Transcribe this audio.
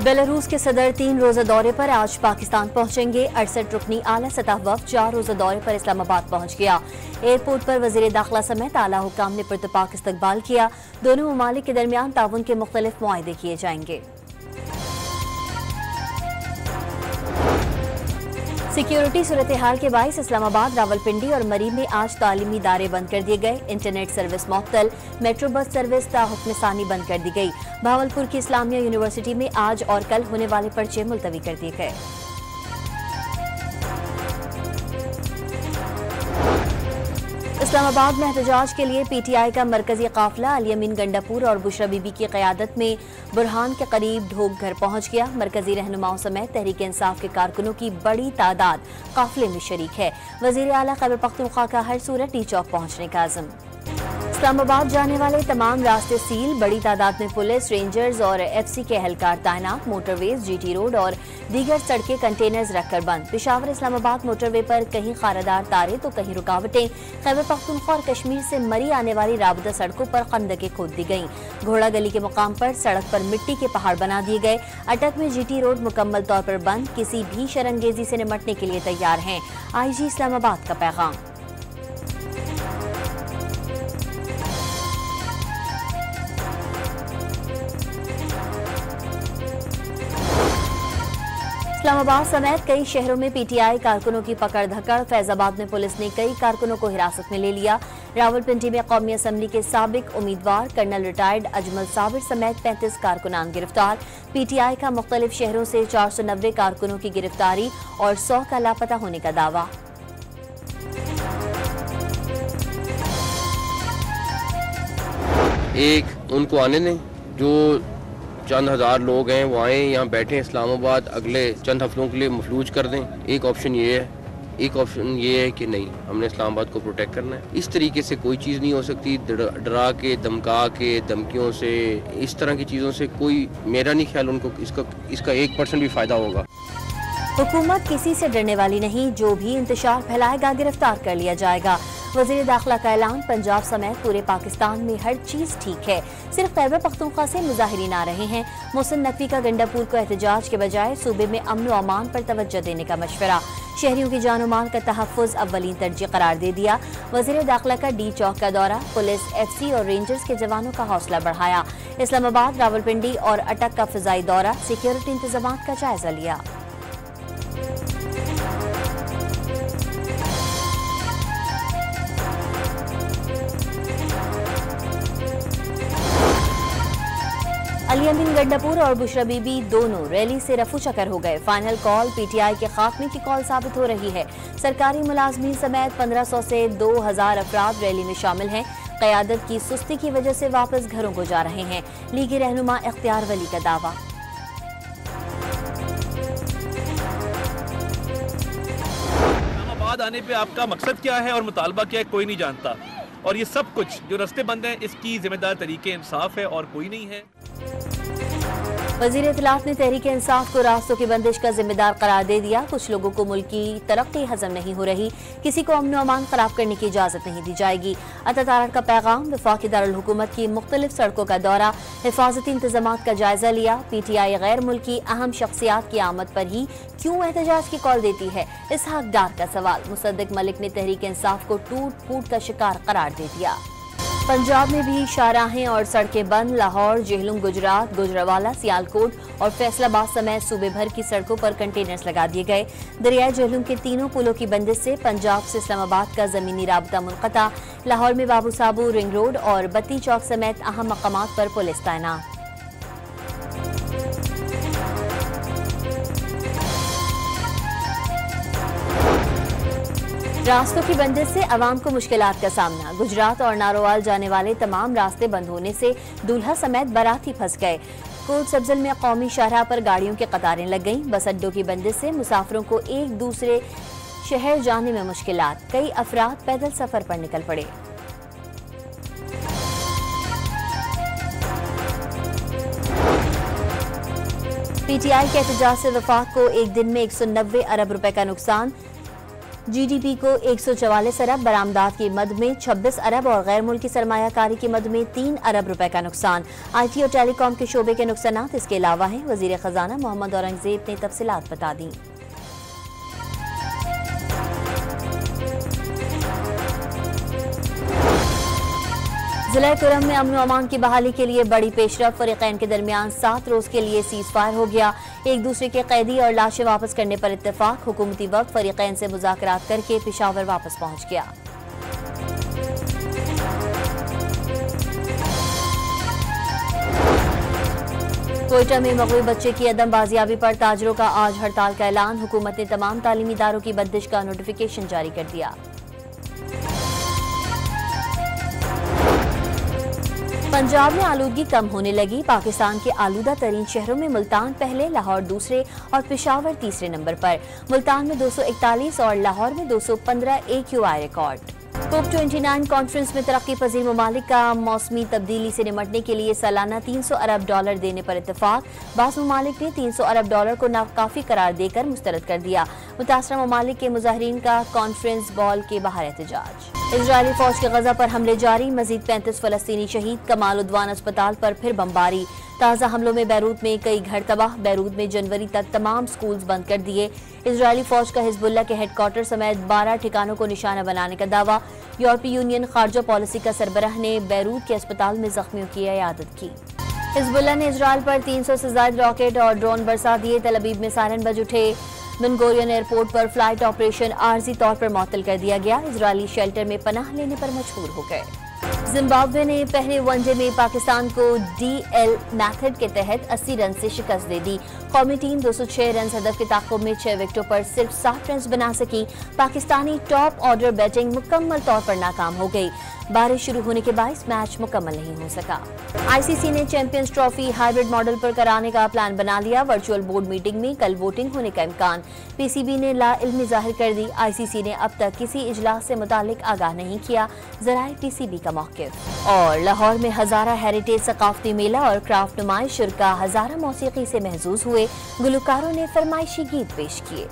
Belarus के सदर 3 रोजा दौरे पर आज पाकिस्तान पहुंचेंगे। 68 रुकनी आला सतह वफ्द 4 रोजा दौरे पर इस्लामाबाद पहुंच गया। एयरपोर्ट पर वजीर दाखिला समेत आला हुकाम ने पुरतपाक इस्तकबाल किया। दोनों ममालिक के दरमियान ताउन के मुख्तलिफ मुआहदे किए जाएंगे। सिक्योरिटी सूरत हाल के बाइस इस्लामाबाद, रावलपिंडी और मरी में आज तालीमी इदारे बंद कर दिए गए। इंटरनेट सर्विस मुअत्तल, मेट्रो बस सर्विस ताहुक्म सानी बंद कर दी गई। भावलपुर की इस्लामिया यूनिवर्सिटी में आज और कल होने वाले पर्चे मुलतवी कर दिए गए। इस्लामाबाद में एहतजाज के लिए पीटीआई का मरकजी काफिला अल-यमीन गंडापुर और बुशरा बीबी की क़यादत में बुरहान के करीब ढोक घर पहुंच गया। मरकजी रहनुमाओं समेत तहरीक इंसाफ के कारकुनों की बड़ी तादाद काफिले में शरीक है। वज़ीर आला खैबर पख्तूनख्वा का हर सूरत टी चौक पहुंचने का अज़्म। इस्लामाबाद जाने वाले तमाम रास्ते सील, बड़ी तादाद में पुलिस, रेंजर्स और एफसी के एहलकार तैनात। मोटरवेज, जीटी रोड और दीगर सड़कें कंटेनर्स रखकर बंद। पेशावर इस्लामाबाद मोटरवे पर कहीं खारादार तारे तो कहीं रुकावटें। खैबर पख्तूनख्वा और कश्मीर से मरी आने वाली राबता सड़कों पर खंदकें खोद दी गईं। घोड़ा गली के मुकाम पर सड़क पर मिट्टी के पहाड़ बना दिए गए। अटक में जीटी रोड मुकम्मल तौर पर बंद, किसी भी शरंगेजी से निमटने के लिए तैयार हैं। आईजी इस्लामाबाद का पैगाम। इस्लामाबाद समेत कई शहरों में पीटीआई कारकुनों की पकड़ धकड़। फैजाबाद में पुलिस ने कई कारकुनों को हिरासत में ले लिया। रावलपिंडी में कौमी असम्बली के साबिक उम्मीदवार कर्नल रिटायर्ड अजमल साबिर समेत 35 कारकुनान गिरफ्तार। पीटीआई का मुख्तलिफ शहरों से 490 कारकुनों की गिरफ्तारी और 100 का लापता होने का दावा। एक उनको आने दें, जो चंद हज़ार लोग हैं वो आए यहाँ बैठे इस्लामाबाद, अगले चंद हफ्तों के लिए मफलूज कर दें। एक ऑप्शन ये है। एक ऑप्शन ये है कि नहीं, हमने इस्लामाबाद को प्रोटेक्ट करना है। इस तरीके से कोई चीज़ नहीं हो सकती। डरा के, धमका के, धमकियों से, इस तरह की चीज़ों से कोई, मेरा नहीं ख्याल उनको इसका 1% भी फ़ायदा होगा। हुकूमत किसी से डरने वाली नहीं, जो भी इंतशार फैलाएगा गिरफ्तार कर लिया जाएगा। वज़ीर दाखिला का ऐलान। पंजाब समेत पूरे पाकिस्तान में हर चीज ठीक है, सिर्फ खैबर पख्तूनख्वा से मुजाहिरीन आ रहे हैं। मोहसिन नकवी का गंडापुर को एहतजाज के बजाय सूबे में अमन व अमान पर तवज्जो देने का मशवरा। शहरियों की जान और माल का तहफ़्फ़ुज़ अव्वलीन तरजीह करार दे दिया। वज़ीर दाखिला का डी चौक का दौरा। पुलिस, एफसी और रेंजर्स के जवानों का हौसला बढ़ाया। इस्लामाबाद, रावलपिंडी और अटक का फ़िज़ाई दौरा। सिक्योरिटी इंतजामात का जायजा लिया। अल-यमीन गंडापुर और बुशरा बीबी दोनों रैली से रफू चक्कर हो गए। फाइनल कॉल पीटीआई के खात्मे की कॉल साबित हो रही है। सरकारी मुलाजमीन समेत 1500 से 2000 अफराद रैली में शामिल हैं। क़यादत की सुस्ती की वजह से वापस घरों को जा रहे हैं। लीगी रहनुमा इख्तियार वली का दावा। इस्लामाबाद आने पे आपका मकसद क्या है और मुतालबा क्या है, कोई नहीं जानता। और ये सब कुछ जो रास्ते बंद हैं, इसकी जिम्मेदार तरीके इंसाफ है और कोई नहीं है। वज़ीर इत्तलात ने तहरीक इंसाफ को रास्तों की बंदिश का जिम्मेदार करार दे दिया। कुछ लोगों को मुल्क की तरक्की हजम नहीं हो रही, किसी को अमन व अमान खराब करने की इजाजत नहीं दी जाएगी। अता-तारड़ का पैगाम। वफाकी दारुल हुकूमत की मुख्तलिफ सड़कों का दौरा। हिफाजती इंतजामात का जायजा लिया। पीटीआई गैर मुल्की अहम शख्सियात की आमद पर ही क्यों एहतजाज की कॉल देती है, इसहाक डार का सवाल। मुसद्दिक मलिक ने तहरीक इंसाफ को टूट फूट का शिकार करार दे दिया। पंजाब में भी शाहराहें और सड़कें बंद। लाहौर, जेहलम, गुजरात, गुजरावाला, सियालकोट और फैसलाबाद समेत सूबे भर की सड़कों पर कंटेनर्स लगा दिए गए। दरियाए जेहलम के तीनों पुलों की बंदिश से पंजाब से इस्लामाबाद का जमीनी राबता मुनक़ता। लाहौर में बाबू साबू, रिंग रोड और बत्ती चौक समेत अहम मकामात पर पुलिस तैनात। रास्तों की बंदिश से अवाम को मुश्किलात का सामना। गुजरात और नारोवाल जाने वाले तमाम रास्ते बंद होने से दूल्हा समेत बाराती फंस गए। कोट सब्जल में कौमी शाहराह पर गाड़ियों की कतारें लग गईं। बस अड्डों की बंदिश से मुसाफिरों को एक दूसरे शहर जाने में मुश्किलात। कई अफराद पैदल सफर पर निकल पड़े। पीटीआई के एहतजाज से वफाक को एक दिन में 190 अरब रुपए का नुकसान। GDP को 144 अरब, बरामदात की मद में 26 अरब और गैर मुल्की सरमायाकारी की मद में 3 अरब रुपए का नुकसान। IT और टेलीकॉम के शोबे के नुकसानात इसके अलावा हैं। वजीर खजाना मोहम्मद औरंगजेब ने तफसीलात बता दी। जिला कुरम में अमन अमान की बहाली के लिए बड़ी पेशरफ, फरीकैन के दरमियान 7 रोज के लिए सीज फायर हो गया। एक दूसरे के कैदी और लाशें वापस करने पर इत्तेफाक। हुकूमती वक्त फरीकैन से मुज़ाकरात करके पेशावर वापस पहुंच गया। कोयटा में मगवी बच्चे की अदम बाजियाबी पर ताजरों का आज हड़ताल का ऐलान। हुकूमत ने तमाम तालीमी इदारों की बंदिश का नोटिफिकेशन जारी कर दिया। पंजाब में आलूदगी कम होने लगी। पाकिस्तान के आलूदा तरीन शहरों में मुल्तान पहले, लाहौर दूसरे और पेशावर तीसरे नंबर पर। मुल्तान में 241 और लाहौर में 215 AQI रिकॉर्ड। COP29 कॉन्फ्रेंस में तरक्की पजीर ममालिक का मौसमी तब्दीली से निमटने के लिए सालाना 300 अरब डॉलर देने पर इत्तेफाक। बास ममालिक ने 300 अरब डॉलर को नाकाफी करार देकर मुस्तरद कर दिया। मुतासरा ममालिक के मुजाहिरीन का कॉन्फ्रेंस बॉल के बाहर एहतजाज। इजरायली फौज के गजा पर हमले जारी, मजीद 35 फलस्तीनी शहीद। कमाल उद्वान अस्पताल पर फिर बमबारी। ताज़ा हमलों में बैरूत में कई घर तबाह। बैरूत में जनवरी तक तमाम स्कूल्स बंद कर दिए। इजरायली फौज का हिजबुल्लाह के हेडक्वार्टर समेत 12 ठिकानों को निशाना बनाने का दावा। यूरोपीय यूनियन खारजा पॉलिसी का सरबराह ने बैरूत के अस्पताल में जख्मियों की इयादत की। हिजबुल्लाह ने इजरायल पर 300 से ज्यादा रॉकेट और ड्रोन बरसा दिए। तल अवीव में सायरन बज उठे। बेनगोरियन एयरपोर्ट पर फ्लाइट ऑपरेशन आर्जी तौर पर मुअत्तल कर दिया गया। इजरायली शेल्टर में पनाह लेने पर मजबूर हो गए। जिम्बाब्वे ने पहले वनडे में पाकिस्तान को DL मेथड के तहत 80 रन से शिकस्त दे दी। कौमी टीम 206 रन हदफ के ताक़ुब में 6 विकेटों पर सिर्फ 60 रन बना सकी। पाकिस्तानी टॉप ऑर्डर बैटिंग मुकम्मल तौर पर नाकाम हो गई। बारिश शुरू होने के बायस मैच मुकम्मल नहीं हो सका। ICC ने चैंपियंस ट्रॉफी हाइब्रिड मॉडल पर कराने का प्लान बना लिया। वर्चुअल बोर्ड मीटिंग में कल वोटिंग होने का इम्कान। PCB ने लाइल्मी जाहिर कर दी। ICC ने अब तक किसी इजलास से मुतालिक आगाह नहीं किया। ज़राए PCB का मौक़िफ़। और लाहौर में हज़ारा हेरिटेज सकाफती मेला और क्राफ्ट नुमाइश। शुरका हज़ारा मौसीकी से महजूज हुए। गुलकारों ने फरमाइशी गीत पेश किए।